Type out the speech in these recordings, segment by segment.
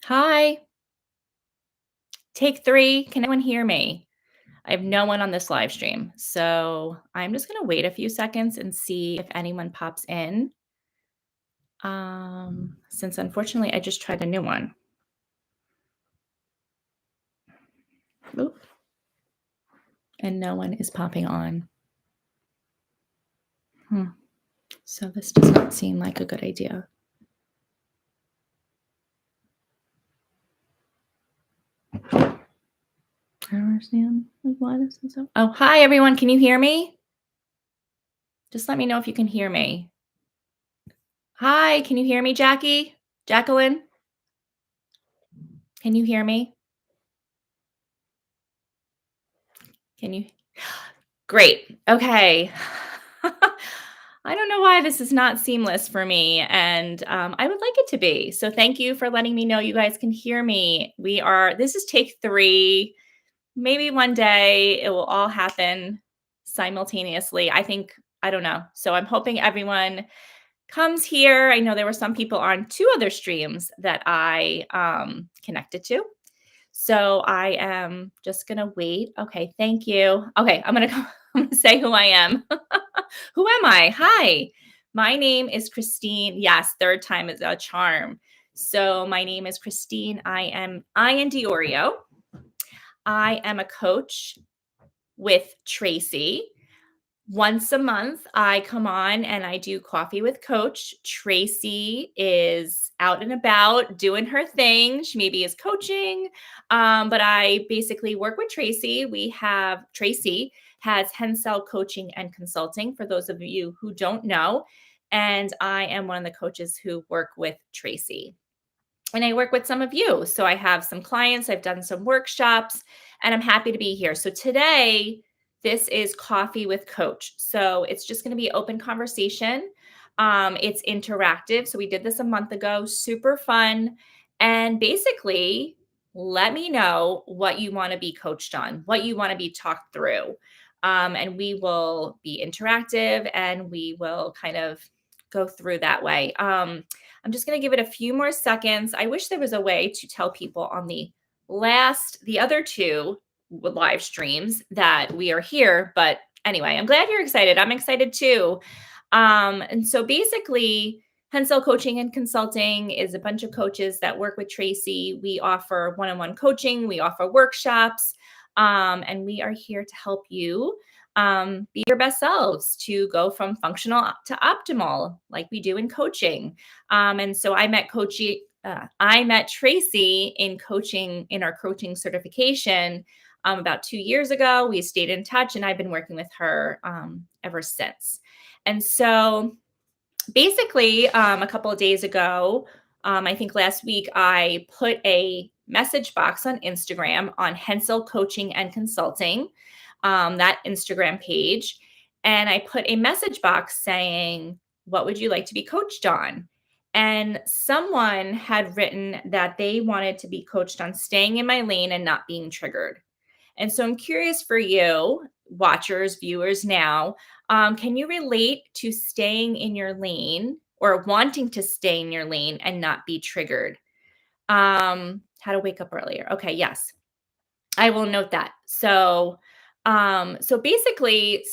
Hi, take three. Can anyone hear me? I have no one on this live stream. So I'm just going to wait a few seconds and see if anyone pops in. Since unfortunately I just tried a new one. Oop, and no one is popping on. So this does not seem like a good idea. I don't understand why this is so. Oh, hi everyone. Can you hear me? Just let me know if you can hear me. Hi, can you hear me, Jackie? Jacqueline? Can you hear me? Can you? Great. Okay. I don't know why this is not seamless for me, and I would like it to be. So thank you for letting me know you guys can hear me. This is take three. Maybe one day it will all happen simultaneously. I don't know. So I'm hoping everyone comes here. I know there were some people on two other streams that I connected to. So I am just gonna wait. Okay, thank you. Okay, I'm gonna say who I am. Who am I? Hi, my name is Christine. Yes, third time is a charm. So my name is Christine. I am Oreo. I am a coach with Tracy. Once a month, I come on and I do coffee with Coach. Tracy is out and about doing her thing. She maybe is coaching, but I basically work with Tracy. Tracy has Hensel Coaching and Consulting, for those of you who don't know. And I am one of the coaches who work with Tracy. And I work with some of you. So I have some clients, I've done some workshops, and I'm happy to be here. So today, this is Coffee with Coach. So it's just going to be open conversation. It's interactive. So we did this a month ago, super fun. And basically, let me know what you want to be coached on, what you want to be talked through. And we will be interactive and we will kind of go through that way. I'm just going to give it a few more seconds. I wish there was a way to tell people on the other two live streams that we are here. But anyway, I'm glad you're excited. I'm excited too. And so basically, Hensel Coaching and Consulting is a bunch of coaches that work with Tracy. We offer one-on-one coaching, we offer workshops, and we are here to help you be your best selves, to go from functional to optimal, like we do in coaching. And so I met Tracy in our coaching certification about 2 years ago. We stayed in touch, and I've been working with her ever since. And so basically, a couple of days ago, I think last week, I put a message box on Instagram on Hensel Coaching and Consulting, that Instagram page. And I put a message box saying, "What would you like to be coached on?" And someone had written that they wanted to be coached on staying in my lane and not being triggered. And so I'm curious for you, watchers, viewers now, can you relate to staying in your lane or wanting to stay in your lane and not be triggered? How to wake up earlier. Okay, yes, I will note that. So basically,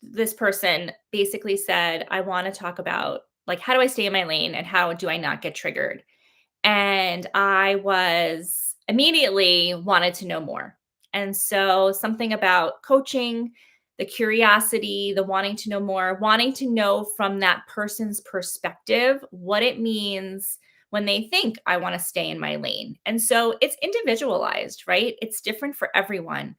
this person basically said, I want to talk about, like, how do I stay in my lane and how do I not get triggered? And I was immediately wanted to know more. And so something about coaching, the curiosity, the wanting to know more, wanting to know from that person's perspective what it means when they think I want to stay in my lane. And so it's individualized, right? It's different for everyone.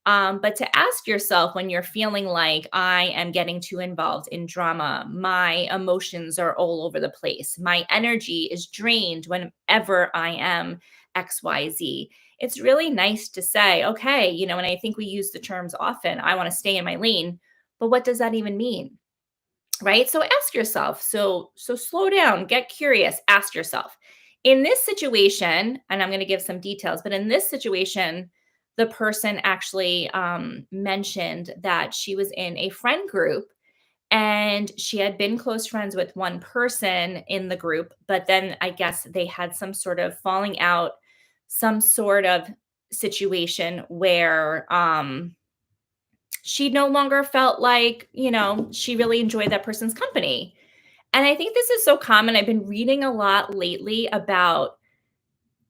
But to ask yourself when you're feeling like I am getting too involved in drama, my emotions are all over the place, my energy is drained whenever I am XYZ. It's really nice to say, okay, and I think we use the terms often, I want to stay in my lane, but what does that even mean? Right? So ask yourself. So slow down, get curious, ask yourself. In this situation, and I'm going to give some details, but in this situation, the person actually mentioned that she was in a friend group And she had been close friends with one person in the group, but then I guess they had some sort of falling out, some sort of situation where she no longer felt like, she really enjoyed that person's company. And I think this is so common. I've been reading a lot lately about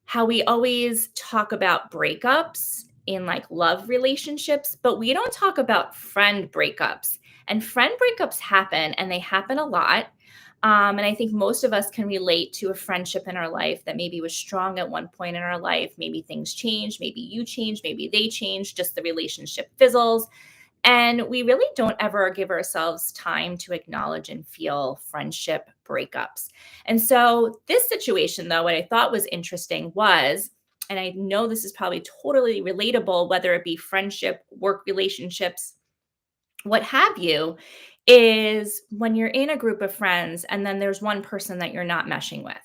how we always talk about breakups in like love relationships, but we don't talk about friend breakups. And friend breakups happen and they happen a lot. And I think most of us can relate to a friendship in our life that maybe was strong at one point in our life. Maybe things changed, maybe you changed, maybe they changed, just the relationship fizzles. And we really don't ever give ourselves time to acknowledge and feel friendship breakups. And so, this situation, though, what I thought was interesting was, and I know this is probably totally relatable, whether it be friendship, work relationships, what have you, is when you're in a group of friends and then there's one person that you're not meshing with.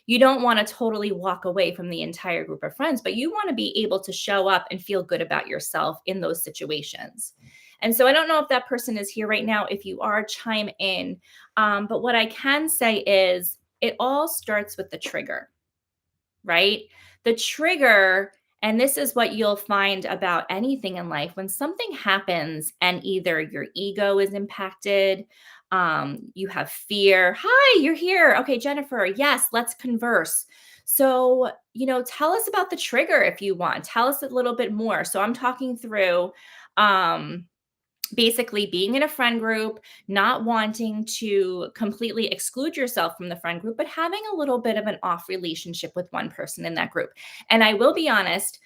You don't want to totally walk away from the entire group of friends, but you want to be able to show up and feel good about yourself in those situations. And so I don't know if that person is here right now. If you are, chime in. But what I can say is it all starts with the trigger, right? The trigger, and this is what you'll find about anything in life when something happens and either your ego is impacted, you have fear. Hi, you're here. Okay, Jennifer, yes, let's converse. So, tell us about the trigger if you want. Tell us a little bit more. So, I'm talking through um, basically being in a friend group, not wanting to completely exclude yourself from the friend group, but having a little bit of an off relationship with one person in that group. And I will be honest,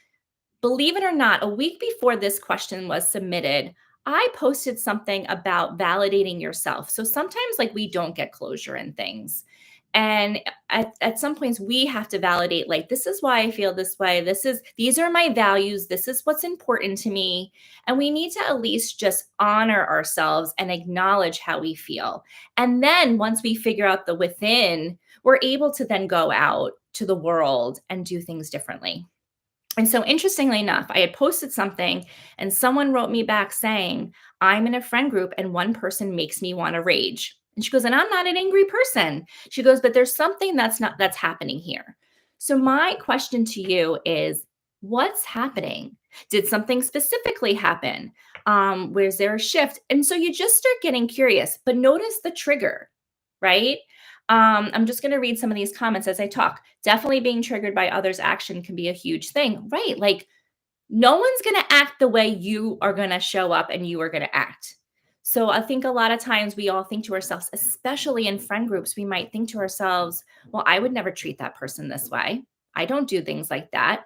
believe it or not, a week before this question was submitted, I posted something about validating yourself. So sometimes, like, we don't get closure in things. And at some points, we have to validate, like, this is why I feel this way. These are my values. This is what's important to me. And we need to at least just honor ourselves and acknowledge how we feel. And then once we figure out the within, we're able to then go out to the world and do things differently. And so, interestingly enough, I had posted something and someone wrote me back saying, I'm in a friend group and one person makes me want to rage. And she goes, and I'm not an angry person. She goes, but there's something that's happening here. So, my question to you is, what's happening? Did something specifically happen? Was there a shift? And so you just start getting curious, but notice the trigger, right? I'm just going to read some of these comments as I talk. Definitely being triggered by others' action can be a huge thing, right? Like, no one's going to act the way you are going to show up and you are going to act. So I think a lot of times we all think to ourselves, especially in friend groups, we might think to ourselves, well, I would never treat that person this way. I don't do things like that.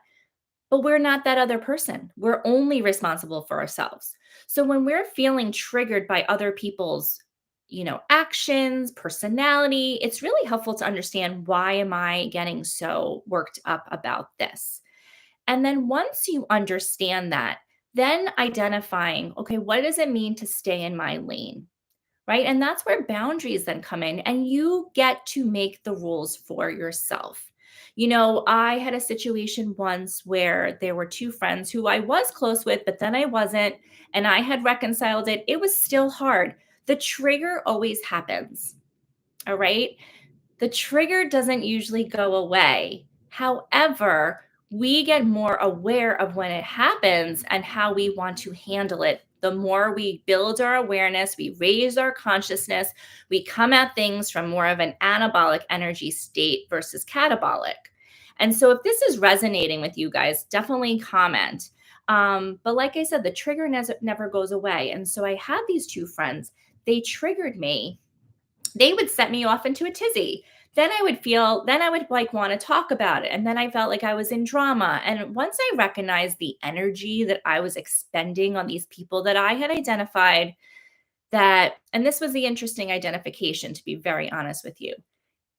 But we're not that other person. We're only responsible for ourselves. So when we're feeling triggered by other people's, actions, personality, it's really helpful to understand, why am I getting so worked up about this? And then once you understand that, then identifying, okay, what does it mean to stay in my lane? Right? And that's where boundaries then come in, and you get to make the rules for yourself. I had a situation once where there were two friends who I was close with, but then I wasn't, and I had reconciled it. It was still hard. The trigger always happens. All right. The trigger doesn't usually go away. However, we get more aware of when it happens and how we want to handle it. The more we build our awareness, we raise our consciousness, we come at things from more of an anabolic energy state versus catabolic. And so, if this is resonating with you guys, definitely comment. But like I said, the trigger never goes away. And so, I had these two friends, they triggered me. They would set me off into a tizzy. Then I would like want to talk about it. And then I felt like I was in drama. And once I recognized the energy that I was expending on these people that I had identified, and this was the interesting identification, to be very honest with you,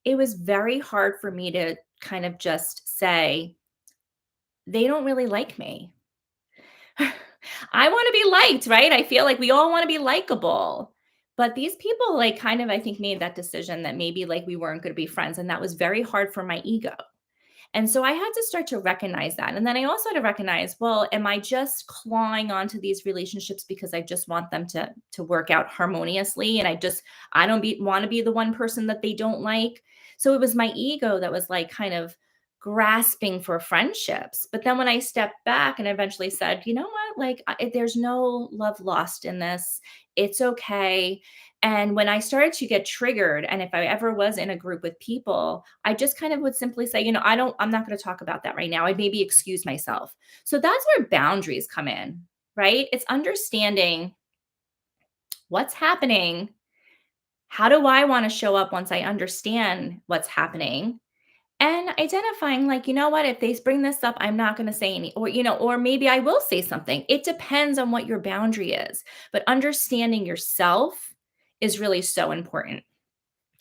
it was very hard for me to kind of just say, they don't really like me. I want to be liked, right? I feel like we all want to be likable. But these people, like, kind of, I think, made that decision that maybe, like, we weren't going to be friends. And that was very hard for my ego. And so I had to start to recognize that. And then I also had to recognize, well, am I just clawing onto these relationships because I just want them to work out harmoniously and I don't want to be the one person that they don't like. So it was my ego that was like kind of grasping for friendships. But then when I stepped back and eventually said, you know what, like there's no love lost in this. It's okay. And when I started to get triggered, and if I ever was in a group with people, I just kind of would simply say, I'm not going to talk about that right now. I'd maybe excuse myself. So that's where boundaries come in, right? It's understanding what's happening. How do I want to show up once I understand what's happening? And identifying, like, you know what, if they bring this up, I'm not going to say any, or maybe I will say something. It depends on what your boundary is. But understanding yourself is really so important.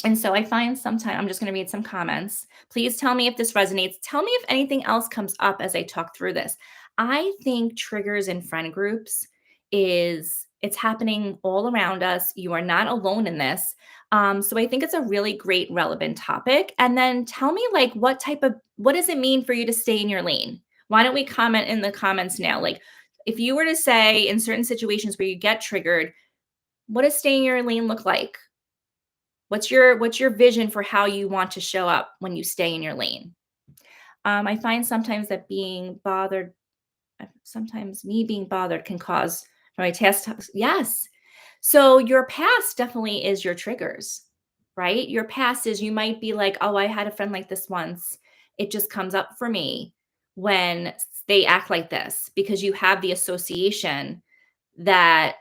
And so I find sometimes I'm just going to read some comments. Please tell me if this resonates. Tell me if anything else comes up as I talk through this. I think triggers in friend groups it's happening all around us. You are not alone in this. So I think it's a really great relevant topic. And then tell me like what does it mean for you to stay in your lane? Why don't we comment in the comments now? Like if you were to say in certain situations where you get triggered, what does staying in your lane look like? What's your vision for how you want to show up when you stay in your lane? I find sometimes that sometimes me being bothered can cause my test. Yes. So your past definitely is your triggers, right? Your past is you might be like, oh, I had a friend like this once. It just comes up for me when they act like this because you have the association that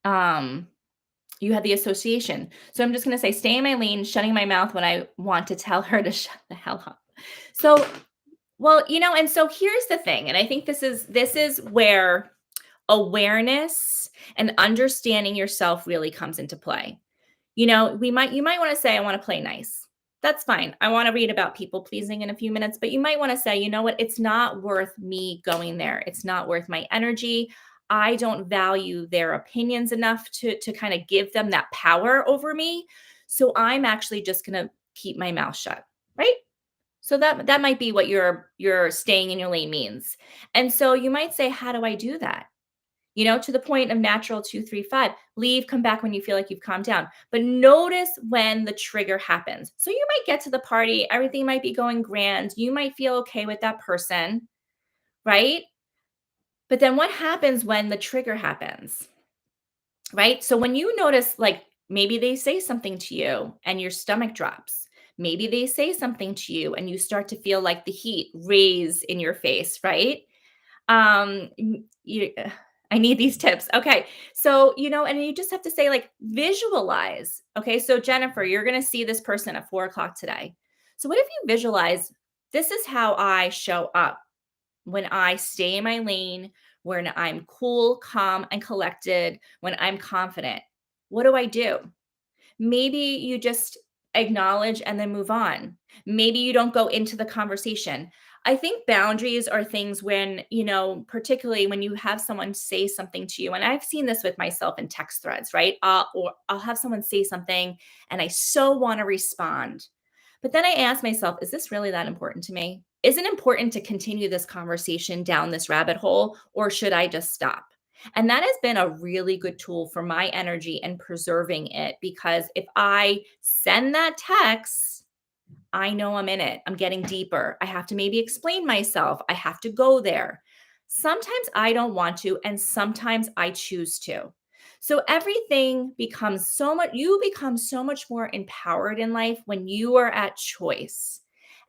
um you had the association. So I'm just going to say, stay in my lane, shutting my mouth when I want to tell her to shut the hell up. So, well, and so here's the thing, and I think this is where awareness and understanding yourself really comes into play. You might want to say, I want to play nice. That's fine. I want to read about people pleasing in a few minutes, but you might want to say, you know what? It's not worth me going there. It's not worth my energy. I don't value their opinions enough to kind of give them that power over me. So I'm actually just going to keep my mouth shut. Right? So that might be what your staying in your lane means. And so you might say, how do I do that? To the point of natural 2, 3, 5. Leave, come back when you feel like you've calmed down. But notice when the trigger happens. So you might get to the party, everything might be going grand. You might feel okay with that person, right? But then what happens when the trigger happens, right? So when you notice, like maybe they say something to you and your stomach drops. Maybe they say something to you and you start to feel like the heat raise in your face, right? You I need these tips. Okay. So, and you just have to say, like, visualize. Okay. So, Jennifer, you're going to see this person at 4 o'clock today. So, what if you visualize this is how I show up when I stay in my lane, when I'm cool, calm, and collected, when I'm confident? What do I do? Maybe you just acknowledge and then move on. Maybe you don't go into the conversation. I think boundaries are things when, particularly when you have someone say something to you. And I've seen this with myself in text threads, right? Or I'll have someone say something and I so want to respond. But then I ask myself, is this really that important to me? Is it important to continue this conversation down this rabbit hole, or should I just stop? And that has been a really good tool for my energy and preserving it because if I send that text, I know I'm in it. I'm getting deeper. I have to maybe explain myself. I have to go there. Sometimes I don't want to, and sometimes I choose to. So everything becomes you become so much more empowered in life when you are at choice.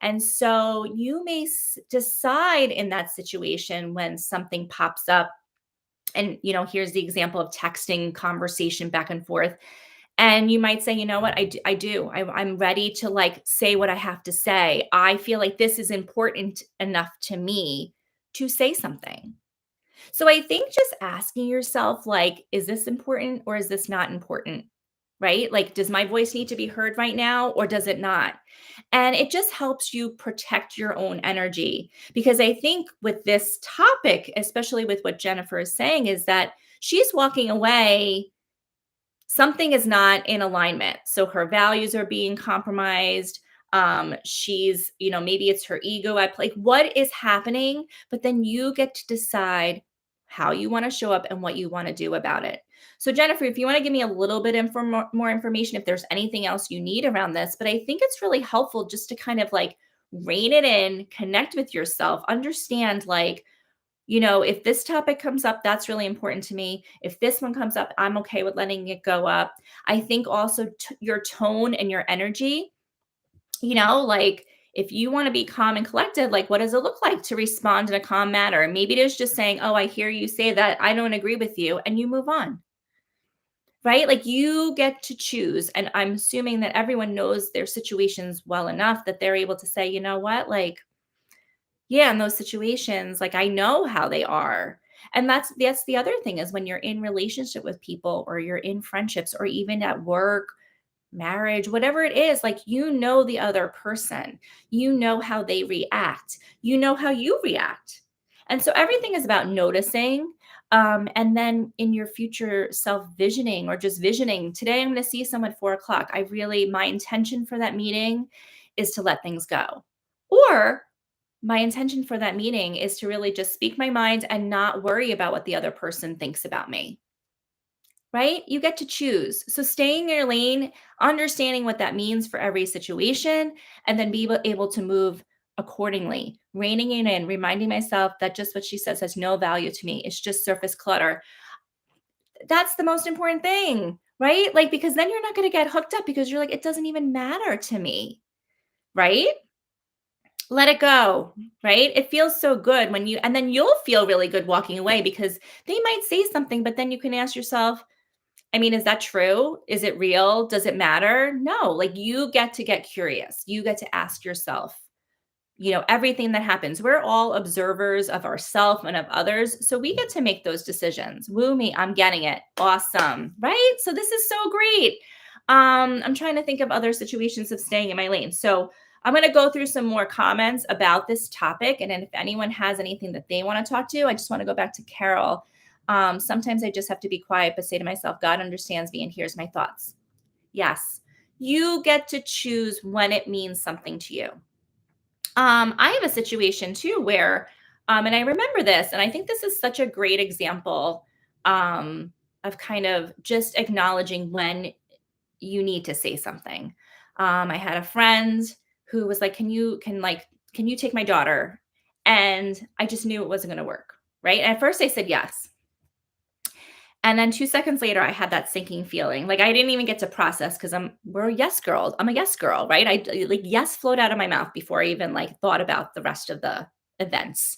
And so you may decide in that situation when something pops up and here's the example of texting conversation back and forth, and you might say, you know what, I'm ready to like say what I have to say. I feel like this is important enough to me to say something. So I think just asking yourself, like, is this important or is this not important? Right? Like, does my voice need to be heard right now or does it not? And it just helps you protect your own energy. Because I think with this topic, especially with what Jennifer is saying, is that she's walking away, something is not in alignment. So her values are being compromised. She's, maybe it's her ego at play. Like, what is happening? But then you get to decide how you want to show up and what you want to do about it. So, Jennifer, if you want to give me a little bit more information, if there's anything else you need around this, but I think it's really helpful just to kind of like rein it in, connect with yourself, understand like, if this topic comes up, that's really important to me. If this one comes up, I'm okay with letting it go up. I think also your tone and your energy, like if you want to be calm and collected, like what does it look like to respond in a calm manner? Maybe it is just saying, oh, I hear you say that. I don't agree with you. And you move on, right? Like you get to choose. And I'm assuming that everyone knows their situations well enough that they're able to say, you know what, like, yeah, in those situations, like I know how they are. And that's the other thing is when you're in relationship with people or you're in friendships or even at work, marriage, whatever it is, like the other person. You know how they react. You know how you react. And so everything is about noticing. And then in your future self visioning or just visioning, today I'm going to see someone at 4 o'clock. My intention for that meeting is to let things go. Or my intention for that meeting is to really just speak my mind and not worry about what the other person thinks about me, right? You get to choose. So staying in your lane, understanding what that means for every situation, and then be able to move accordingly, reining it in, reminding myself that just what she says has no value to me. It's just surface clutter. That's the most important thing, right? Like, because then you're not going to get hooked up because you're like, it doesn't even matter to me, right? Let it go, right? It feels so good and then you'll feel really good walking away because they might say something, but then you can ask yourself, I mean, is that true? Is it real? Does it matter? No, like you get to get curious. You get to ask yourself, everything that happens. We're all observers of ourselves and of others. So we get to make those decisions. Woo me, I'm getting it. Awesome. Right? So this is so great. I'm trying to think of other situations of staying in my lane. So I'm going to go through some more comments about this topic. And then if anyone has anything that they want to talk to, I just want to go back to Carol. Sometimes I just have to be quiet, but say to myself, God understands me and hears my thoughts. Yes. You get to choose when it means something to you. I have a situation too where, and I remember this, and I think this is such a great example of kind of just acknowledging when you need to say something. I had a friend who was like, can you take my daughter? And I just knew it wasn't going to work. Right. And at first I said yes. And then 2 seconds later, I had that sinking feeling. Like, I didn't even get to process because we're yes girls. I'm a yes girl, right? Like, yes flowed out of my mouth before I even like thought about the rest of the events.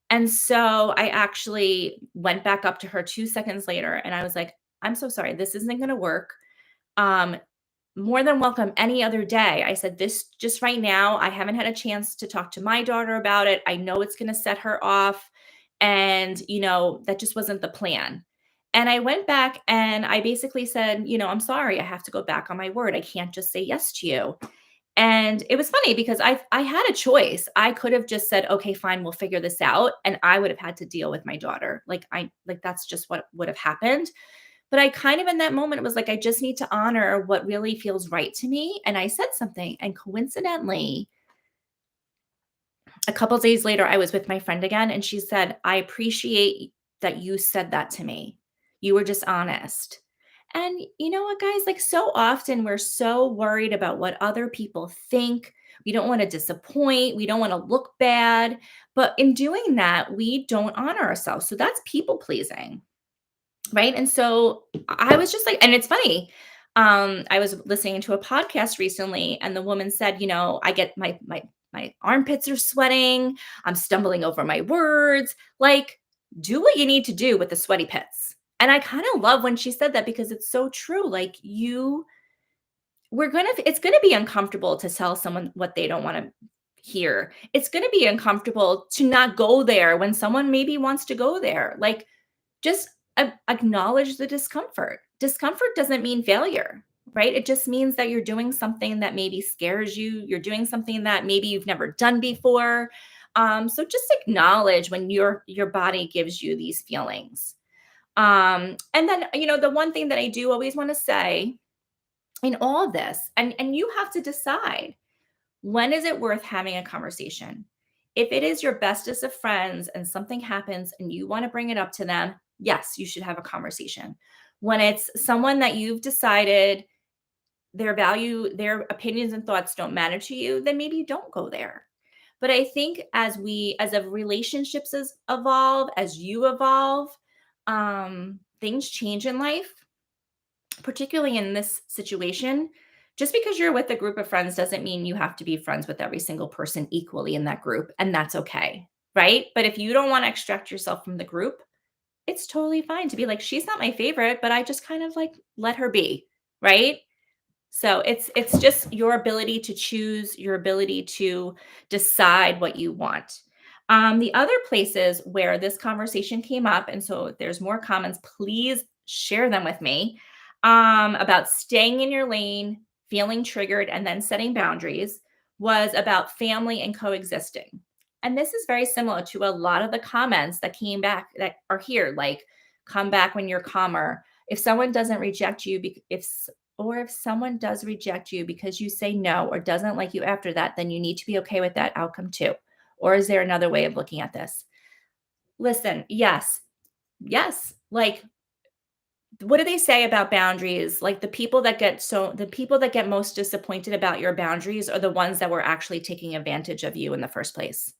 And so I actually went back up to her 2 seconds later and I was like, I'm so sorry. This isn't going to work. Um, More than welcome any other day. I said, this just right now, I haven't had a chance to talk to my daughter about it. I know it's going to set her off. And, that just wasn't the plan. And I went back and I basically said, I'm sorry. I have to go back on my word. I can't just say yes to you. And it was funny because I had a choice. I could have just said, okay, fine, we'll figure this out. And I would have had to deal with my daughter. Like that's just what would have happened. But I kind of in that moment, it was like, I just need to honor what really feels right to me. And I said something. And coincidentally, a couple days later, I was with my friend again. And she said, I appreciate that you said that to me. You were just honest. And you know what, guys? Like so often we're so worried about what other people think. We don't want to disappoint. We don't want to look bad. But in doing that, we don't honor ourselves. So that's people pleasing. Right. And so I was just like, and it's funny. I was listening to a podcast recently, and the woman said, I get my armpits are sweating. I'm stumbling over my words. Like, do what you need to do with the sweaty pits. And I kind of love when she said that because it's so true. Like it's gonna be uncomfortable to tell someone what they don't want to hear. It's gonna be uncomfortable to not go there when someone maybe wants to go there. Like just acknowledge the discomfort. Discomfort doesn't mean failure, right? It just means that you're doing something that maybe scares you. You're doing something that maybe you've never done before. So just acknowledge when your body gives you these feelings. And then the one thing that I do always want to say in all of this, and you have to decide. When is it worth having a conversation? If it is your bestest of friends and something happens and you want to bring it up to them, yes, you should have a conversation. When it's someone that you've decided their opinions and thoughts don't matter to you, then maybe you don't go there. But I think as a relationships evolve, as you evolve, things change in life, particularly in this situation. Just because you're with a group of friends doesn't mean you have to be friends with every single person equally in that group, and that's okay, right? But if you don't want to extract yourself from the group, it's totally fine to be like, she's not my favorite, but I just kind of like let her be, right? So it's just your ability to choose, your ability to decide what you want. The other places where this conversation came up, and so if there's more comments, please share them with me, about staying in your lane, feeling triggered, and then setting boundaries, was about family and coexisting. And this is very similar to a lot of the comments that came back that are here, like come back when you're calmer. If someone doesn't reject you, or if someone does reject you because you say no or doesn't like you after that, then you need to be okay with that outcome too. Or is there another way of looking at this? Listen, yes, yes. Like, what do they say about boundaries? Like the people that get most disappointed about your boundaries are the ones that were actually taking advantage of you in the first place.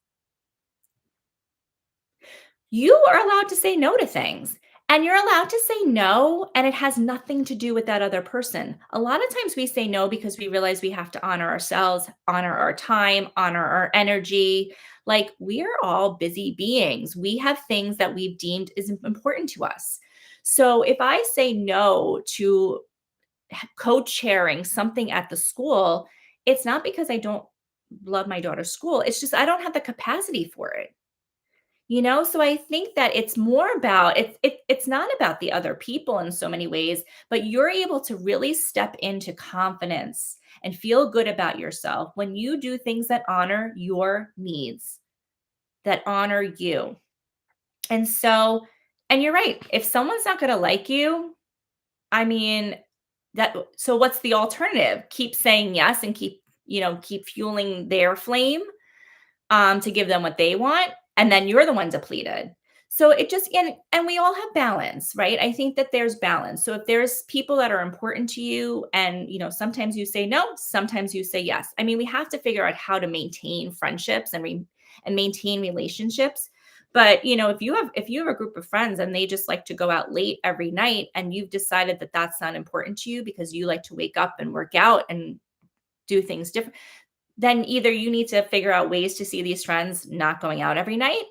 You are allowed to say no to things, and you're allowed to say no, and it has nothing to do with that other person. A lot of times we say no because we realize we have to honor ourselves, honor our time, honor our energy. Like, we're all busy beings. We have things that we've deemed is important to us. So if I say no to co-chairing something at the school, it's not because I don't love my daughter's school. It's just I don't have the capacity for it. So I think that it's more about it's not about the other people in so many ways, but you're able to really step into confidence and feel good about yourself when you do things that honor your needs, that honor you. And so, and you're right, if someone's not going to like you, I mean, what's the alternative? Keep saying yes and keep fueling their flame, to give them what they want, and then you're the one depleted. So it just and we all have balance, right? I think that there's balance. So if there's people that are important to you and sometimes you say no, sometimes you say yes. I mean, we have to figure out how to maintain friendships and maintain relationships. But if you have a group of friends and they just like to go out late every night and you've decided that that's not important to you because you like to wake up and work out and do things different, then either you need to figure out ways to see these friends not going out every night,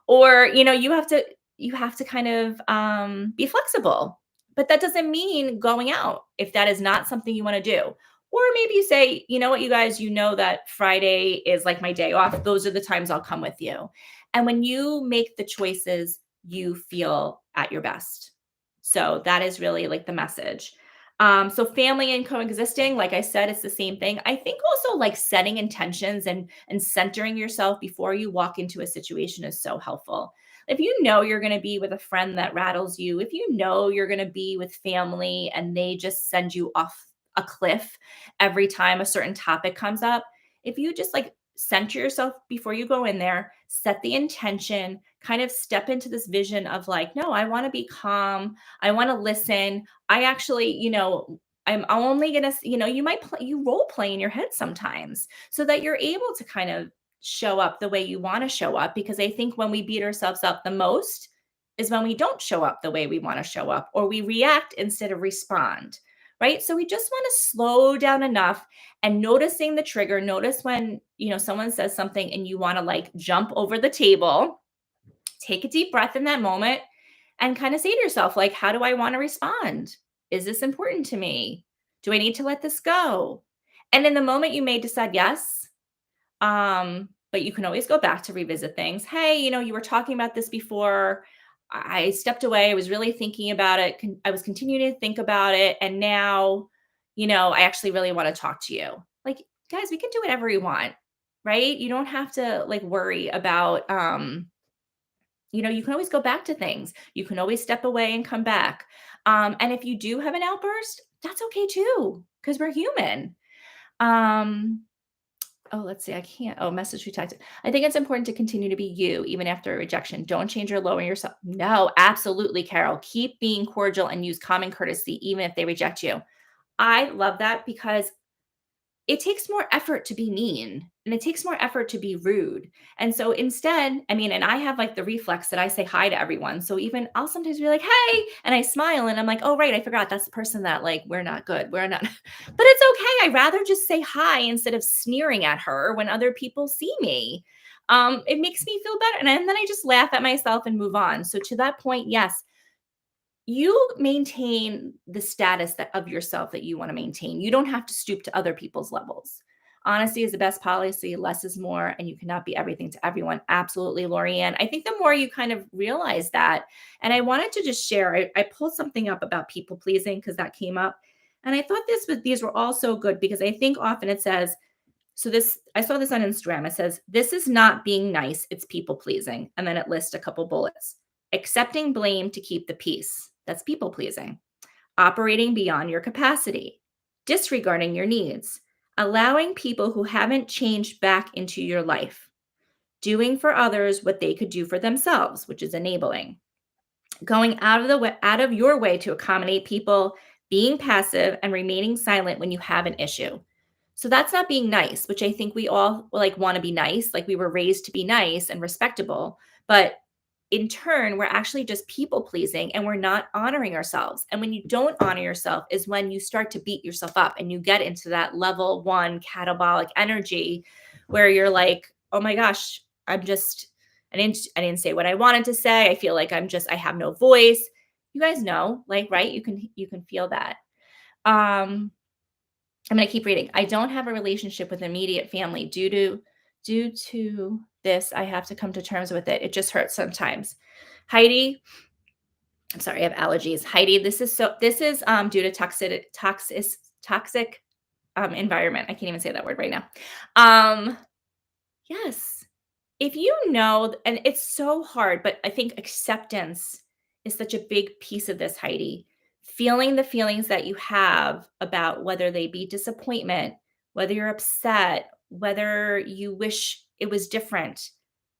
or you have to kind of be flexible. But that doesn't mean going out if that is not something you want to do. Or maybe you say, you know what, you guys, that Friday is like my day off. Those are the times I'll come with you. And when you make the choices, you feel at your best. So that is really like the message. So family and coexisting, like I said, it's the same thing. I think also like setting intentions and centering yourself before you walk into a situation is so helpful. If you know you're going to be with a friend that rattles you, if you know you're going to be with family and they just send you off a cliff every time a certain topic comes up, if you just like center yourself before you go in there, set the intention, kind of step into this vision of like, no, I want to be calm. I want to listen. I actually, I'm only going to, you might play, you role play in your head sometimes so that you're able to kind of show up the way you want to show up. Because I think when we beat ourselves up the most is when we don't show up the way we want to show up or we react instead of respond. Right. So we just want to slow down enough and noticing the trigger. Notice when, someone says something and you want to like jump over the table, take a deep breath in that moment and kind of say to yourself, like, how do I want to respond? Is this important to me? Do I need to let this go? And in the moment, you may decide yes. But you can always go back to revisit things. Hey, you were talking about this before. I stepped away. I was really thinking about it. I was continuing to think about it. And now, I actually really want to talk to you. Like, guys, we can do whatever we want, right? You don't have to like worry about you can always go back to things. You can always step away and come back. And if you do have an outburst, that's okay too, because we're human. Um, Oh, let's see. I can't. Oh, message rejected. I think it's important to continue to be you even after a rejection. Don't change or lower yourself. No, absolutely, Carol. Keep being cordial and use common courtesy even if they reject you. I love that because it takes more effort to be mean and it takes more effort to be rude. And so instead, I mean, and I have like the reflex that I say hi to everyone. So even I'll sometimes be like, hey, and I smile and I'm like, oh, right, I forgot that's the person that like, we're not good. We're not, but it's okay. I'd rather just say hi instead of sneering at her when other people see me. It makes me feel better. And then I just laugh at myself and move on. So to that point, yes, you maintain the status that of yourself that you want to maintain. You don't have to stoop to other people's levels. Honesty is the best policy, less is more, and you cannot be everything to everyone. Absolutely, Lorianne. I think the more you kind of realize that, and I wanted to just share, I pulled something up about people pleasing because that came up. And I thought these were all so good because I think often it says, so this, I saw this on Instagram. It says, this is not being nice, it's people pleasing. And then it lists a couple bullets. Accepting blame to keep the peace. That's people pleasing. Operating beyond your capacity. Disregarding your needs. Allowing people who haven't changed back into your life. Doing for others what they could do for themselves, which is enabling. Going out of your way to accommodate people, being passive and remaining silent when you have an issue. So that's not being nice, which I think we all like want to be nice, like we were raised to be nice and respectable, but in turn, we're actually just people pleasing and we're not honoring ourselves. And when you don't honor yourself is when you start to beat yourself up and you get into that level 1 catabolic energy where you're like, "Oh my gosh, I didn't say what I wanted to say. I feel like I have no voice." You guys know, like, right? You can feel that. Um I'm going to keep reading. I don't have a relationship with immediate family due to this. I have to come to terms with it. It just hurts sometimes. Heidi, I'm sorry, I have allergies. Heidi, this is due to toxic environment. I can't even say that word right now. Um yes. If you know, and it's so hard, but I think acceptance is such a big piece of this, Heidi. Feeling the feelings that you have about whether they be disappointment, whether you're upset, whether you wish it was different,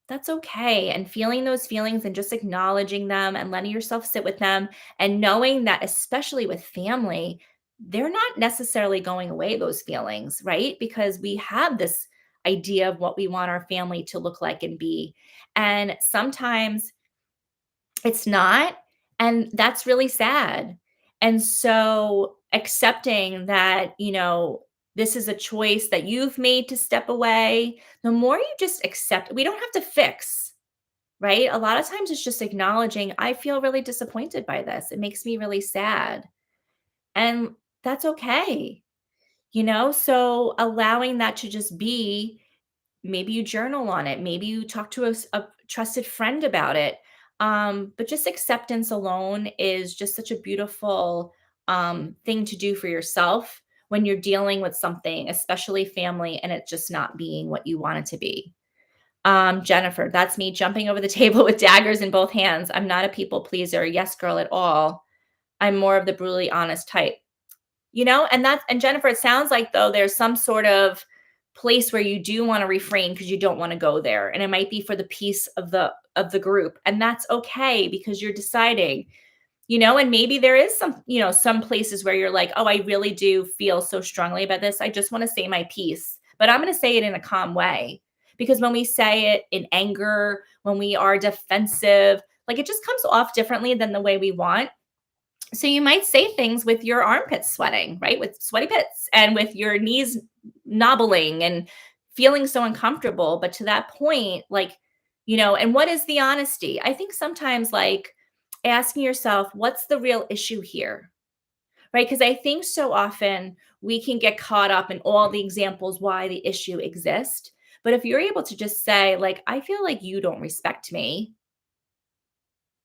that's okay. And feeling those feelings and just acknowledging them and letting yourself sit with them and knowing that, especially with family, they're not necessarily going away, those feelings, right? Because we have this idea of what we want our family to look like and be. And sometimes it's not. And that's really sad. And so accepting that, this is a choice that you've made to step away, the more you just accept, we don't have to fix, right? A lot of times it's just acknowledging, I feel really disappointed by this. It makes me really sad. And that's okay. So allowing that to just be. Maybe you journal on it. Maybe you talk to a trusted friend about it. But just acceptance alone is just such a beautiful thing to do for yourself when you're dealing with something, especially family, and it just not being what you want it to be. Jennifer, that's me jumping over the table with daggers in both hands. I'm not a people pleaser. Yes, girl, at all. I'm more of the brutally honest type. And Jennifer, it sounds like though there's some sort of place where you do want to refrain because you don't want to go there, and it might be for the peace of the group, and that's okay because you're deciding. And maybe there is some places where you're like, oh, I really do feel so strongly about this, I just want to say my piece, but I'm going to say it in a calm way, because when we say it in anger, when we are defensive, like, it just comes off differently than the way we want. So you might say things with your armpits sweating, right? With sweaty pits and with your knees knobbling and feeling so uncomfortable. But to that point, like, and what is the honesty? I think sometimes, like, asking yourself, what's the real issue here? Right? Because I think so often we can get caught up in all the examples why the issue exists. But if you're able to just say, like, I feel like you don't respect me,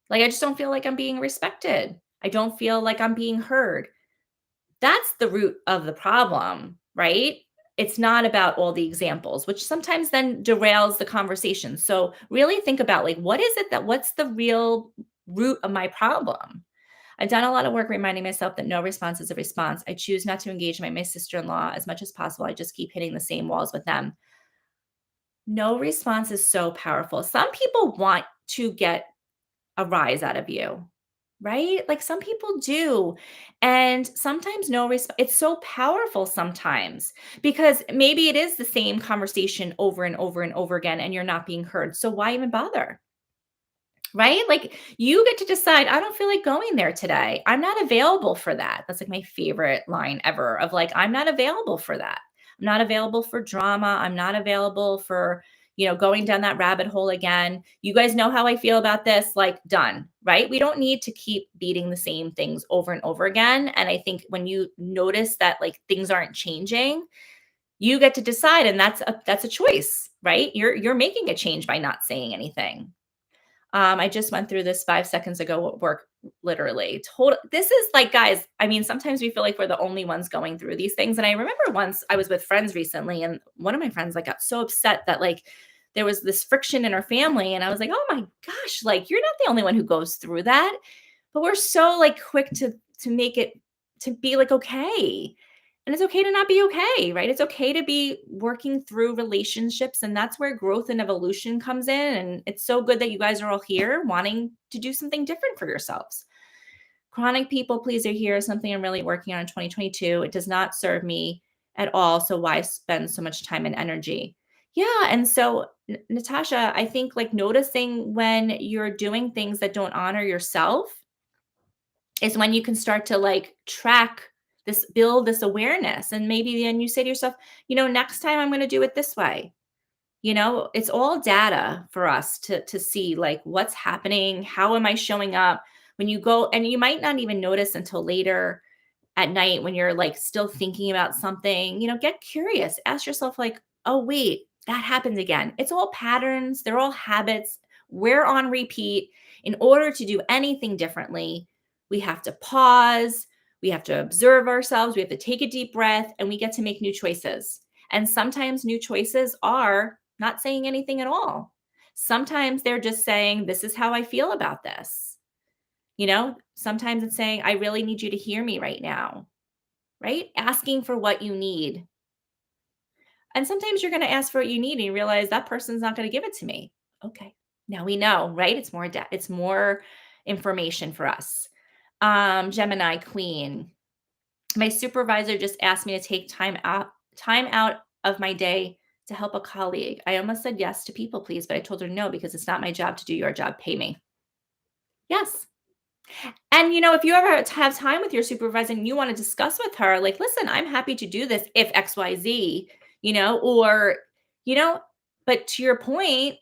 like, I just don't feel like I'm being respected. I don't feel like I'm being heard. That's the root of the problem, right? It's not about all the examples, which sometimes then derails the conversation. So really think about, like, what's the real root of my problem? I've done a lot of work reminding myself that no response is a response. I choose not to engage my sister-in-law as much as possible. I just keep hitting the same walls with them. No response is so powerful. Some people want to get a rise out of you, right? Like some people do. And sometimes no response, it's so powerful sometimes because maybe it is the same conversation over and over and over again and you're not being heard. So why even bother? Right? Like you get to decide, I don't feel like going there today. I'm not available for that. That's like my favorite line ever of like, I'm not available for that. I'm not available for drama. I'm not available for, going down that rabbit hole again. You guys know how I feel about this, like done, right? We don't need to keep beating the same things over and over again. And I think when you notice that like things aren't changing, you get to decide and that's a choice, right? You're making a change by not saying anything. I just went through this 5 seconds ago at work, literally. This is like, guys, I mean, sometimes we feel like we're the only ones going through these things. And I remember once I was with friends recently, and one of my friends like got so upset that like there was this friction in her family. And I was like, oh my gosh, like you're not the only one who goes through that. But we're so like quick to make it to be like okay. And it's okay to not be okay, right? It's okay to be working through relationships. And that's where growth and evolution comes in. And it's so good that you guys are all here wanting to do something different for yourselves. Chronic people pleaser here is something I'm really working on in 2022. It does not serve me at all. So why spend so much time and energy? Yeah. And so, Natasha, I think like noticing when you're doing things that don't honor yourself is when you can start to like track this, build this awareness. And maybe then you say to yourself, next time I'm going to do it this way. It's all data for us to see like what's happening, how am I showing up when you go, and you might not even notice until later at night when you're like still thinking about something, get curious. Ask yourself, like, oh, wait, that happened again. It's all patterns, they're all habits. We're on repeat. In order to do anything differently, we have to pause, we have to observe ourselves, we have to take a deep breath, and we get to make new choices. And sometimes new choices are not saying anything at all. Sometimes they're just saying, this is how I feel about this. Sometimes it's saying, I really need you to hear me right now, right? Asking for what you need. And sometimes you're going to ask for what you need and you realize that person's not going to give it to me. Okay. Now we know, right? It's more information for us. Gemini Queen. My supervisor just asked me to take time out of my day to help a colleague. I almost said yes to people please, but I told her no because it's not my job to do your job. Pay me. Yes. And, if you ever have time with your supervisor and you want to discuss with her, like, listen, I'm happy to do this if XYZ, or, you know, but to your point,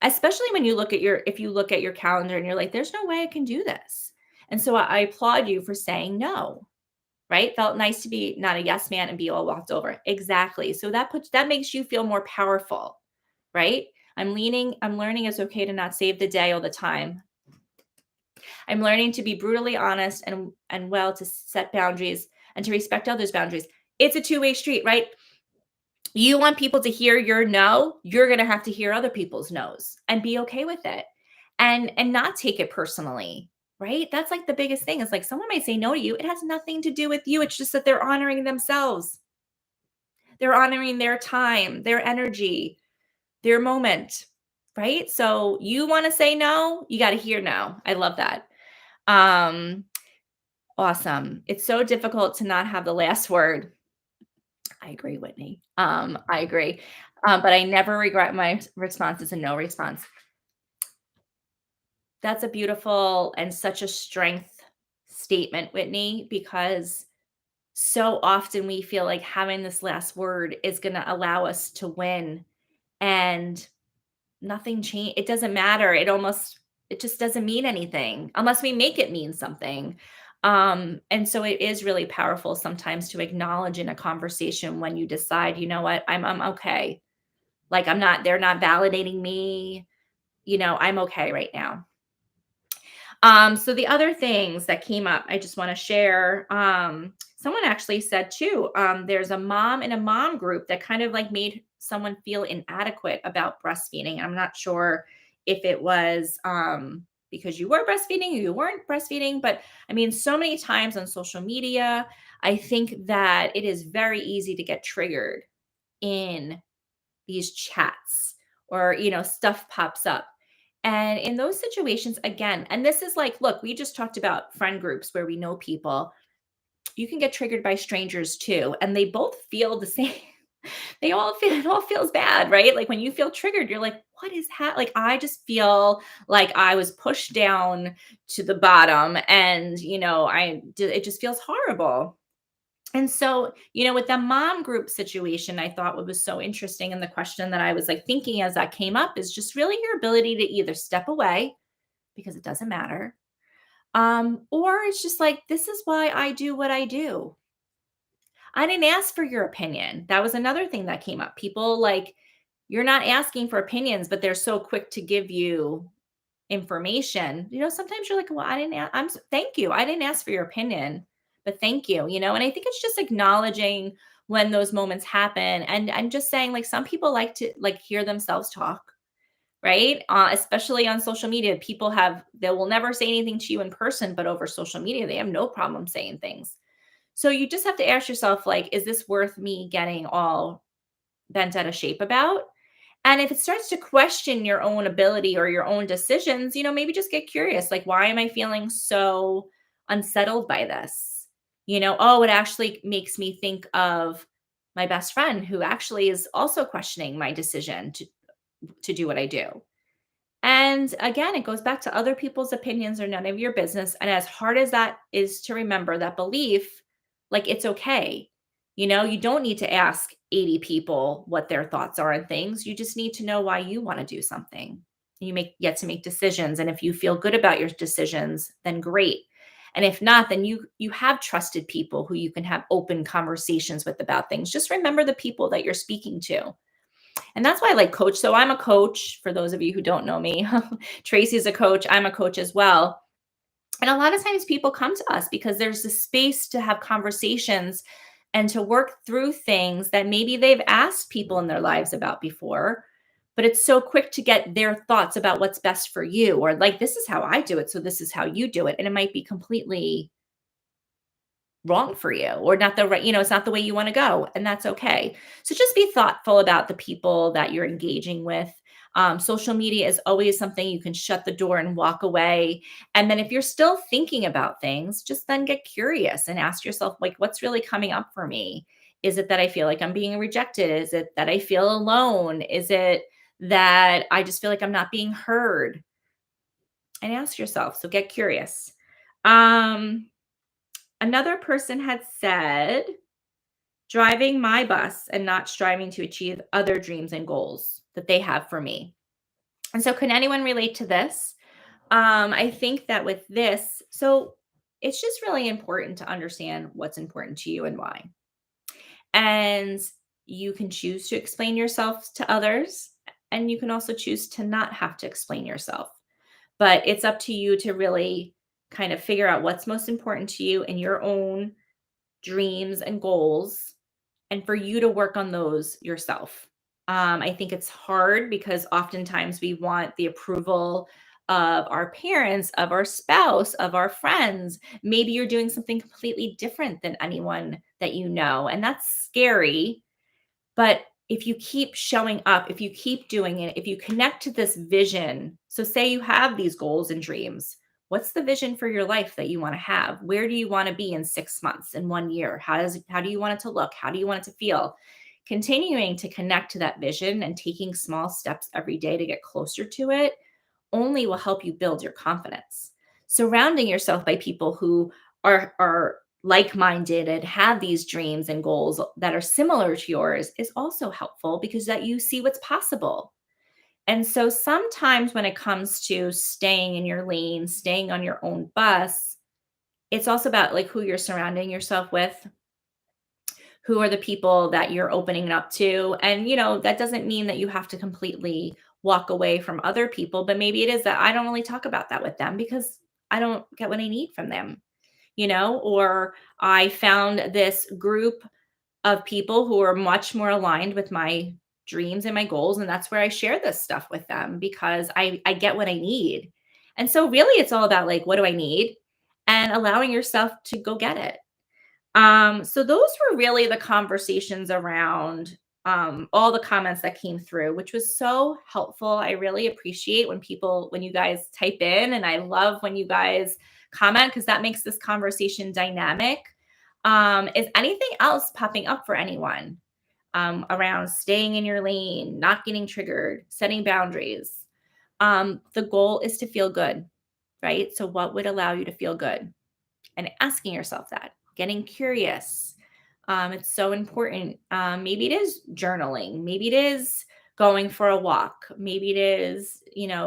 especially when if you look at your calendar and you're like, there's no way I can do this. And so I applaud you for saying no, right? Felt nice to be not a yes man and be all walked over. Exactly. So that makes you feel more powerful, right? I'm learning it's okay to not save the day all the time. I'm learning to be brutally honest and well to set boundaries and to respect others' boundaries. It's a two-way street, right? You want people to hear your no, you're going to have to hear other people's no's and be okay with it. And not take it personally, right? That's like the biggest thing. Is like someone might say no to you. It has nothing to do with you. It's just that they're honoring themselves. They're honoring their time, their energy, their moment, right? So you want to say no, you got to hear no. I love that. Um, Awesome. It's so difficult to not have the last word. I agree, Whitney. I agree. But I never regret my response is a no response. That's a beautiful and such a strength statement, Whitney, because so often we feel like having this last word is going to allow us to win. And nothing change it doesn't matter. It just doesn't mean anything unless we make it mean something. And so it is really powerful sometimes to acknowledge in a conversation when you decide, you know what, I'm okay. Like they're not validating me, I'm okay right now. So the other things that came up, I just want to share. Someone actually said too, there's a mom in a mom group that kind of like made someone feel inadequate about breastfeeding. I'm not sure if it was because you were breastfeeding or you weren't breastfeeding, but I mean, so many times on social media, I think that it is very easy to get triggered in these chats or, stuff pops up. And in those situations, again, and this is like, look, we just talked about friend groups where we know people. You can get triggered by strangers too, and they both feel the same. They all feel it all feels bad, right? Like when you feel triggered, you're like, what is like I just feel like I was pushed down to the bottom and it just feels horrible. And so, with the mom group situation, I thought what was so interesting and the question that I was like thinking as that came up is just really your ability to either step away because it doesn't matter. Or it's just like, this is why I do what I do. I didn't ask for your opinion. That was another thing that came up. People like, you're not asking for opinions, but they're so quick to give you information. Sometimes you're like, well, I didn't, thank you. I didn't ask for your opinion, but thank you, and I think it's just acknowledging when those moments happen. And I'm just saying, like, some people like to like hear themselves talk, right? Especially on social media. They will never say anything to you in person, but over social media, they have no problem saying things. So you just have to ask yourself, like, is this worth me getting all bent out of shape about? And if it starts to question your own ability or your own decisions, maybe just get curious. Like, why am I feeling so unsettled by this? Oh, it actually makes me think of my best friend who actually is also questioning my decision to do what I do. And again, it goes back to other people's opinions are none of your business. And as hard as that is to remember that belief, like it's okay. You don't need to ask 80 people what their thoughts are on things. You just need to know why you want to do something. Get to make decisions. And if you feel good about your decisions, then great. And if not, then you have trusted people who you can have open conversations with about things. Just remember the people that you're speaking to. And that's why I like coach. So I'm a coach for those of you who don't know me. Tracy's a coach. I'm a coach as well. And a lot of times people come to us because there's a space to have conversations and to work through things that maybe they've asked people in their lives about before, but it's so quick to get their thoughts about what's best for you, or like, this is how I do it. So this is how you do it. And it might be completely wrong for you or not the right, it's not the way you want to go. And that's okay. So just be thoughtful about the people that you're engaging with. Social media is always something you can shut the door and walk away. And then if you're still thinking about things, just then get curious and ask yourself, like, what's really coming up for me? Is it that I feel like I'm being rejected? Is it that I feel alone? Is it that I just feel like I'm not being heard? And ask yourself. So get curious. Um, Another person had said, driving my bus and not striving to achieve other dreams and goals that they have for me. And so, can anyone relate to this? I think that with this, so it's just really important to understand what's important to you and why. And you can choose to explain yourself to others, and you can also choose to not have to explain yourself. But it's up to you to really kind of figure out what's most important to you and your own dreams and goals, and for you to work on those yourself. I think it's hard because oftentimes we want the approval of our parents, of our spouse, of our friends. Maybe you're doing something completely different than anyone that you know, and that's scary. But if you keep showing up, if you keep doing it, if you connect to this vision, so say you have these goals and dreams, what's the vision for your life that you want to have? Where do you want to be in 6 months, in 1 year? How do you want it to look? How do you want it to feel? Continuing to connect to that vision and taking small steps every day to get closer to it only will help you build your confidence. Surrounding yourself by people who are like-minded and have these dreams and goals that are similar to yours is also helpful because that you see what's possible. And so sometimes when it comes to staying in your lane, staying on your own bus, it's also about like who you're surrounding yourself with, who are the people that you're opening it up to. And, that doesn't mean that you have to completely walk away from other people, but maybe it is that I don't really talk about that with them because I don't get what I need from them, or I found this group of people who are much more aligned with my dreams and my goals. And that's where I share this stuff with them because I get what I need. And so really it's all about like, what do I need? And allowing yourself to go get it. So those were really the conversations around all the comments that came through, which was so helpful. I really appreciate when you guys type in, and I love when you guys comment because that makes this conversation dynamic. Is anything else popping up for anyone around staying in your lane, not getting triggered, setting boundaries? The goal is to feel good, right? So, what would allow you to feel good? And asking yourself that, getting curious. It's so important. Maybe it is journaling. Maybe it is going for a walk. Maybe it is,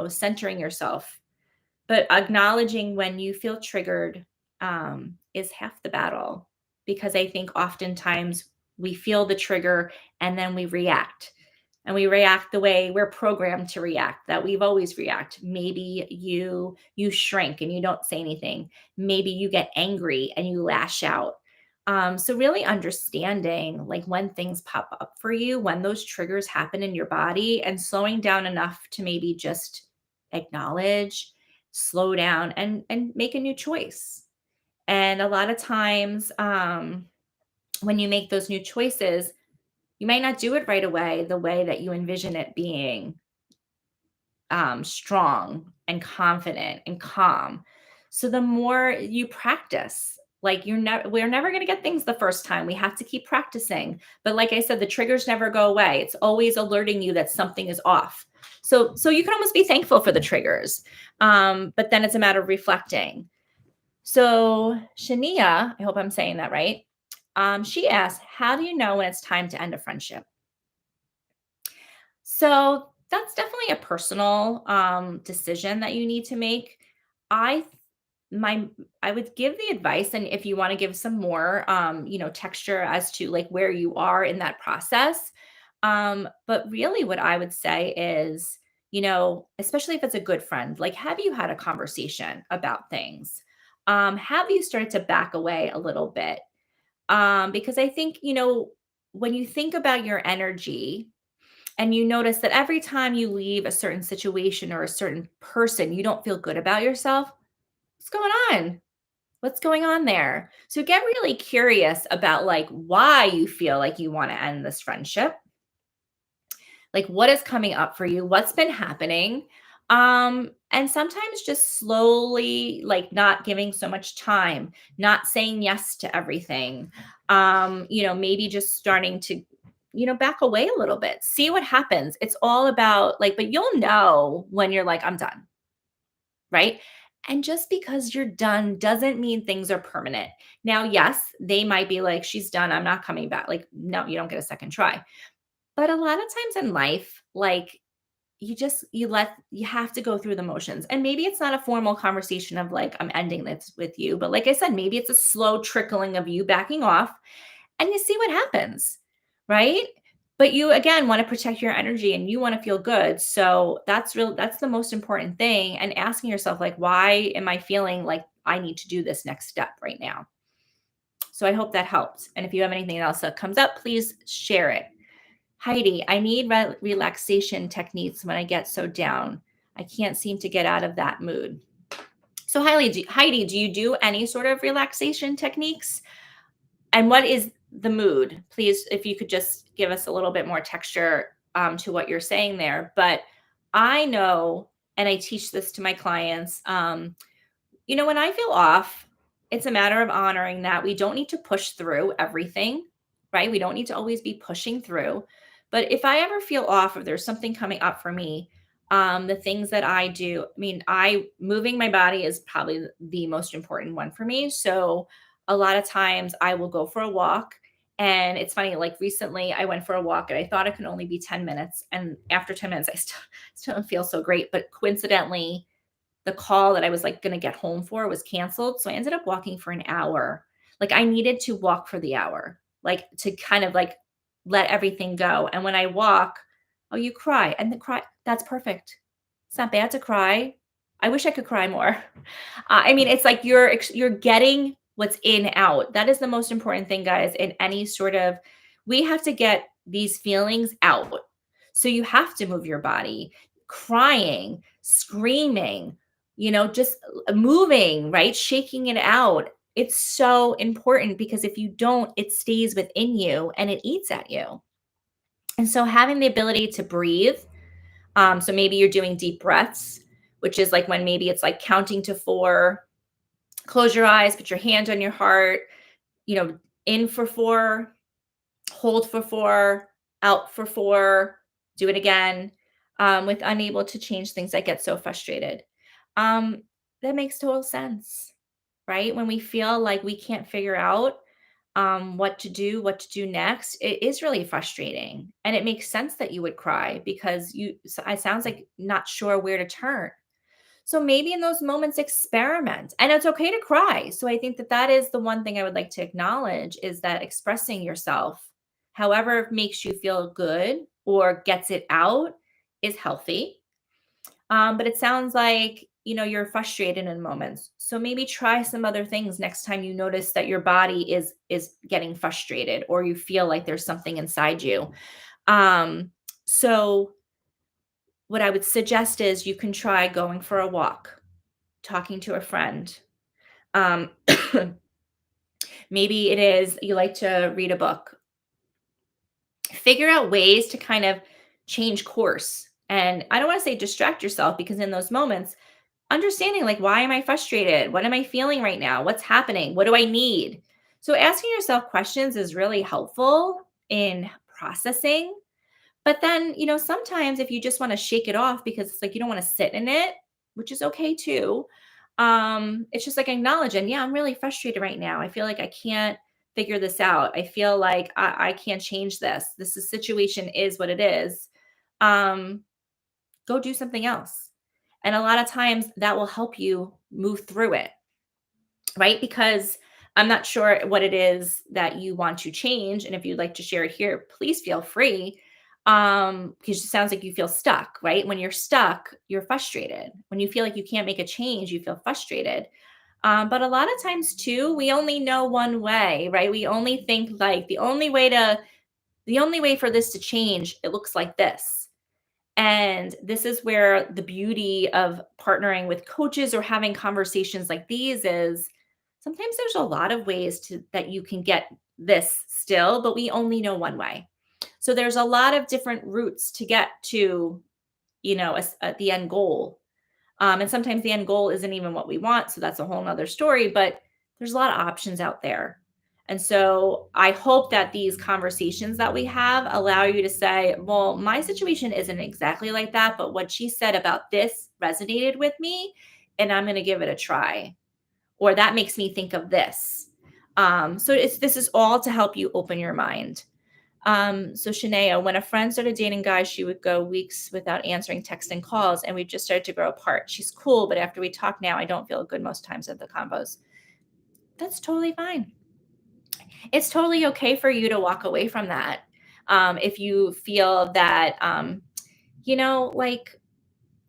centering yourself. But acknowledging when you feel triggered is half the battle because I think oftentimes we feel the trigger and then we react. And we react the way we're programmed to react, that we've always react. Maybe you shrink and you don't say anything. Maybe you get angry and you lash out. So really understanding like when things pop up for you, when those triggers happen in your body, and slowing down enough to maybe just acknowledge, slow down, and make a new choice. And a lot of times, when you make those new choices, you might not do it right away the way that you envision it being, strong and confident and calm. So the more you practice, like we're never going to get things the first time. We have to keep practicing. But like I said, the triggers never go away. It's always alerting you that something is off. So you can almost be thankful for the triggers. But then it's a matter of reflecting. So Shania, I hope I'm saying that right. She asked, "How do you know when it's time to end a friendship?" So that's definitely a personal decision that you need to make. I my I would give the advice, and if you want to give some more texture as to like where you are in that process. But really what I would say is, especially if it's a good friend, like have you had a conversation about things? Have you started to back away a little bit? Because I think, when you think about your energy and you notice that every time you leave a certain situation or a certain person, you don't feel good about yourself. What's going on? What's going on there? So get really curious about like why you feel like you want to end this friendship. Like what is coming up for you? What's been happening? And sometimes just slowly like not giving so much time, not saying yes to everything. Maybe just starting to back away a little bit. See what happens. It's all about like but you'll know when you're like I'm done, right? And just because you're done doesn't mean things are permanent. Now, yes, they might be like she's done, I'm not coming back. Like no, you don't get a second try. But a lot of times in life, like you have to go through the motions. And maybe it's not a formal conversation of like, I'm ending this with you. But like I said, maybe it's a slow trickling of you backing off and you see what happens. Right. But you again want to protect your energy and you want to feel good. So that's the most important thing. And asking yourself, like, why am I feeling like I need to do this next step right now? So I hope that helps. And if you have anything else that comes up, please share it. Heidi, I need relaxation techniques when I get so down. I can't seem to get out of that mood. So, Heidi, do you do any sort of relaxation techniques? And what is the mood? Please, if you could just give us a little bit more texture to what you're saying there. But I know, and I teach this to my clients. When I feel off, it's a matter of honoring that we don't need to push through everything, right? We don't need to always be pushing through. But if I ever feel off or there's something coming up for me, the things that I do, I mean, I moving my body is probably the most important one for me. So a lot of times I will go for a walk. And it's funny, like recently I went for a walk and I thought it could only be 10 minutes. And after 10 minutes, I still don't feel so great. But coincidentally, the call that I was like going to get home for was canceled. So I ended up walking for an hour. Like I needed to walk for the hour, like to kind of like let everything go. And when I walk, oh, you cry. And the cry, that's perfect. It's not bad to cry. I wish I could cry more. I mean, it's like you're getting what's in out. That is the most important thing, guys, in any sort of we have to get these feelings out. So you have to move your body, crying, screaming, just moving, right? Shaking it out. It's so important because if you don't, it stays within you and it eats at you. And so having the ability to breathe, so maybe you're doing deep breaths, which is like when maybe it's like counting to 4, close your eyes, put your hand on your heart, you know, in for 4, hold for 4, out for 4, do it again. With unable to change things, I get so frustrated. Um, that makes total sense, right? When we feel like we can't figure out what to do next, it is really frustrating. And it makes sense that you would cry because it sounds like not sure where to turn. So maybe in those moments, experiment, and it's okay to cry. So I think that that is the one thing I would like to acknowledge is that expressing yourself, however makes you feel good or gets it out, is healthy. But it sounds like you're frustrated in moments. So maybe try some other things next time you notice that your body is getting frustrated or you feel like there's something inside you. Um, so what I would suggest is you can try going for a walk, talking to a friend. Um, maybe it is you like to read a book. Figure out ways to kind of change course. And I don't want to say distract yourself because in those moments, understanding like, why am I frustrated? What am I feeling right now? What's happening? What do I need? So asking yourself questions is really helpful in processing. But then, sometimes if you just want to shake it off because it's like you don't want to sit in it, which is okay too. It's just like acknowledging, yeah, I'm really frustrated right now. I feel like I can't figure this out. I feel like I can't change this. Situation is what it is. Um, Go do something else. And a lot of times that will help you move through it, right? Because I'm not sure what it is that you want to change. And if you'd like to share it here, please feel free. Because it sounds like you feel stuck, right? When you're stuck, you're frustrated. When you feel like you can't make a change, you feel frustrated. But a lot of times too, we only know one way, right? We only think like the only way for this to change, it looks like this. And this is where the beauty of partnering with coaches or having conversations like these is sometimes there's a lot of ways to that you can get this still, but we only know one way. So there's a lot of different routes to get to, the end goal. And sometimes the end goal isn't even what we want. So that's a whole nother story, but there's a lot of options out there. And so I hope that these conversations that we have allow you to say, well, my situation isn't exactly like that, but what she said about this resonated with me, and I'm going to give it a try. Or that makes me think of this. So this is all to help you open your mind. So Shania, when a friend started dating guys, she would go weeks without answering texts and calls, and we just started to grow apart. She's cool, but after we talk now, I don't feel good most times of the combos. That's totally fine. It's totally okay for you to walk away from that. If you feel that, like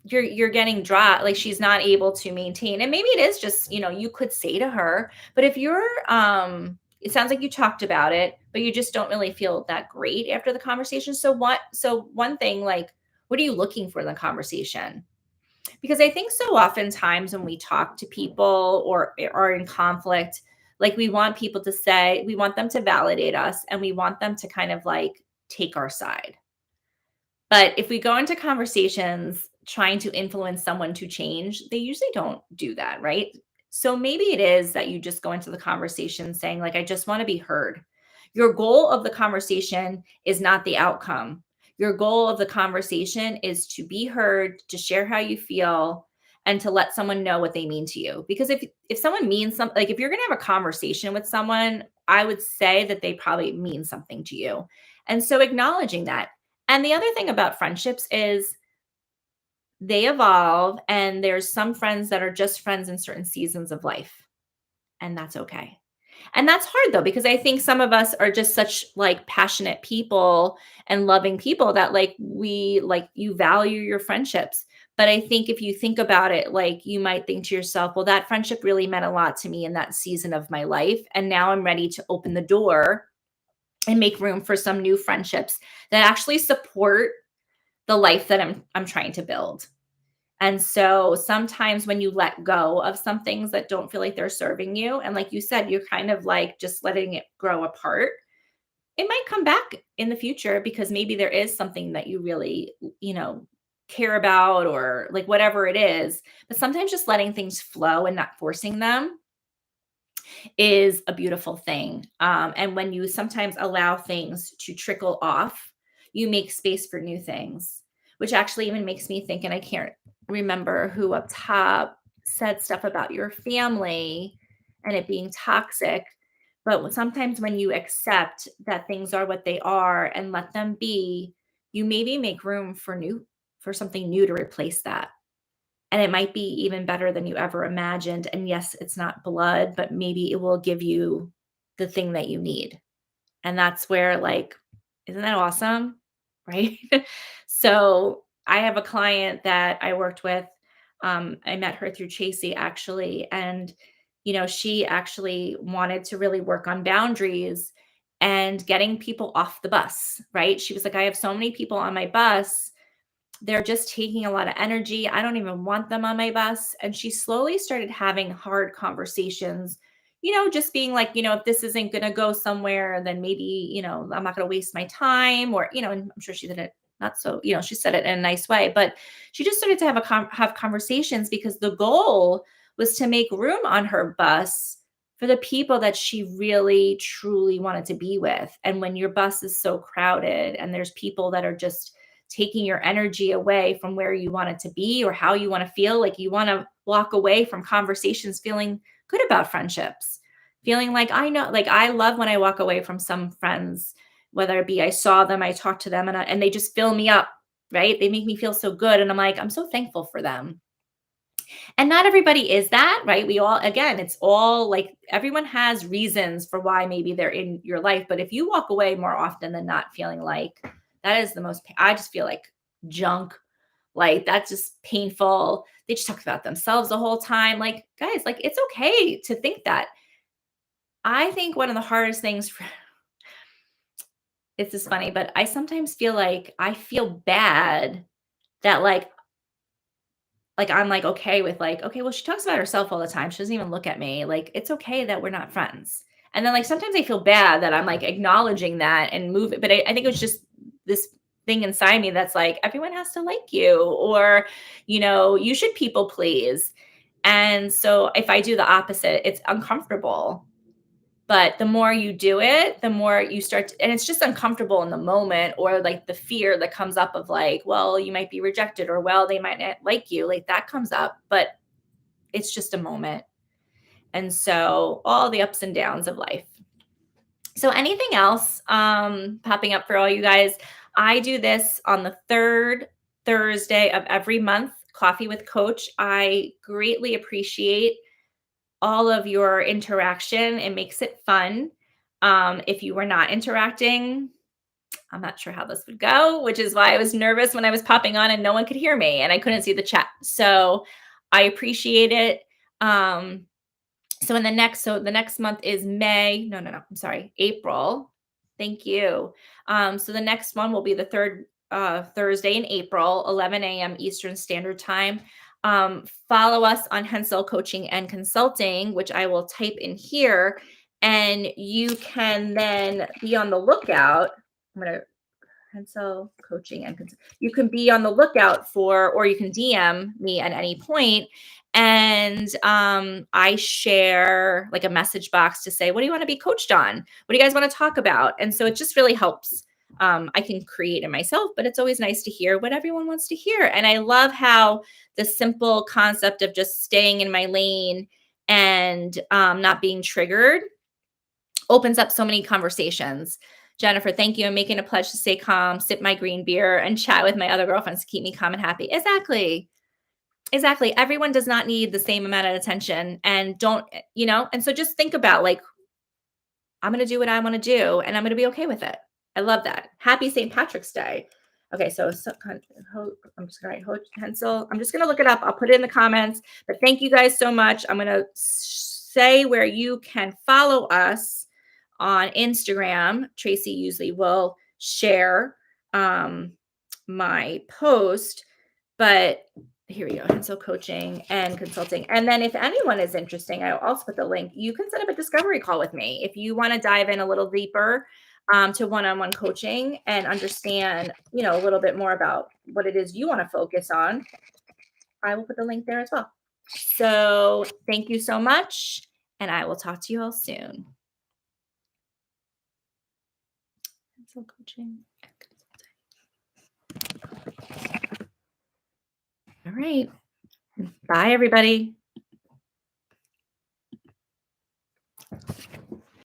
you're getting dry, like she's not able to maintain, and maybe it is just, you could say to her, but if you're, it sounds like you talked about it, but you just don't really feel that great after the conversation. So one thing, like, what are you looking for in the conversation? Because I think so oftentimes when we talk to people or are in conflict, like we want people to say, we want them to validate us and we want them to kind of like take our side. But if we go into conversations trying to influence someone to change, they usually don't do that, right? So maybe it is that you just go into the conversation saying, like, I just want to be heard. Your goal of the conversation is not the outcome. Your goal of the conversation is to be heard, to share how you feel, and to let someone know what they mean to you. Because if someone means something, like if you're going to have a conversation with someone, I would say that they probably mean something to you. And so acknowledging that, and the other thing about friendships is they evolve, and there's some friends that are just friends in certain seasons of life, and that's okay. And that's hard though, because I think some of us are just such like passionate people and loving people that like you value your friendships. But I think if you think about it, like you might think to yourself, well, that friendship really meant a lot to me in that season of my life. And now I'm ready to open the door and make room for some new friendships that actually support the life that I'm trying to build. And so sometimes when you let go of some things that don't feel like they're serving you, and like you said, you're kind of like just letting it grow apart. it might come back in the future because maybe there is something that you really, care about or like whatever it is. But sometimes just letting things flow and not forcing them is a beautiful thing. And when you sometimes allow things to trickle off, you make space for new things, which actually even makes me think, and I can't remember who up top said stuff about your family and it being toxic. But sometimes when you accept that things are what they are and let them be, you maybe make room for something new to replace that. And it might be even better than you ever imagined. And yes, it's not blood, but maybe it will give you the thing that you need. And that's where, like, isn't that awesome? Right? So I have a client that I worked with. I met her through Chasey actually. And, she actually wanted to really work on boundaries and getting people off the bus, right? She was like, I have so many people on my bus, they're just taking a lot of energy. I don't even want them on my bus. And she slowly started having hard conversations, just being like, if this isn't going to go somewhere, then maybe, I'm not going to waste my time or, and I'm sure she did it not so, she said it in a nice way, but she just started to have conversations because the goal was to make room on her bus for the people that she really truly wanted to be with. And when your bus is so crowded and there's people that are just taking your energy away from where you want it to be or how you want to feel. Like you want to walk away from conversations feeling good about friendships, feeling like I know, like I love when I walk away from some friends, whether it be I saw them, I talked to them, and they just fill me up, right? They make me feel so good. And I'm like, I'm so thankful for them. And not everybody is that, right? We all, again, it's all like everyone has reasons for why maybe they're in your life. But if you walk away more often than not feeling like that is the most, I just feel like junk, like that's just painful. They just talk about themselves the whole time. Like, guys, like it's okay to think that. I think one of the hardest things for, it's just funny, but I sometimes feel like I feel bad that I'm like okay with like, okay, well, she talks about herself all the time. She doesn't even look at me. Like, it's okay that we're not friends. And then like sometimes I feel bad that I'm like acknowledging that and move it. But I think it was just this thing inside me that's like, everyone has to like you, or, you should people please. And so if I do the opposite, it's uncomfortable. But the more you do it, the more you start to, and it's just uncomfortable in the moment, or like the fear that comes up of like, well, you might be rejected, or well, they might not like you. Like that comes up, but it's just a moment. And so all the ups and downs of life. So anything else popping up for all you guys? I do this on the third Thursday of every month, Coffee with Coach. I greatly appreciate all of your interaction. It makes it fun. If you were not interacting, I'm not sure how this would go, which is why I was nervous when I was popping on and no one could hear me and I couldn't see the chat. So I appreciate it. Um, so the next month is May. No, I'm sorry, April. Thank you. So the next one will be the third Thursday in April, 11 a.m. Eastern Standard Time. Follow us on Hensel Coaching and Consulting, which I will type in here, and you can then be on the lookout. I'm gonna Hensel Coaching and you can be on the lookout for, or you can DM me at any point, and I share like a message box to say, what do you want to be coached on? What do you guys want to talk about? And so it just really helps. I can create it myself, but it's always nice to hear what everyone wants to hear. And I love how the simple concept of just staying in my lane and not being triggered opens up so many conversations. Jennifer, thank you. I'm making a pledge to stay calm, sip my green beer, and chat with my other girlfriends to keep me calm and happy. Exactly. Exactly. Everyone does not need the same amount of attention, and don't, and so just think about like, I'm going to do what I want to do and I'm going to be okay with it. I love that. Happy St. Patrick's Day. Okay, I'm just going to write Hensel. I'm just going to look it up. I'll put it in the comments. But thank you guys so much. I'm going to say where you can follow us on Instagram. Tracy usually will share my post, but here we go. Hensel Coaching and Consulting. And then if anyone is interesting, I'll also put the link. You can set up a discovery call with me if you want to dive in a little deeper. to one-on-one coaching and understand, a little bit more about what it is you want to focus on, I will put the link there as well. So thank you so much, and I will talk to you all soon. Cancel coaching. All right. Bye, everybody.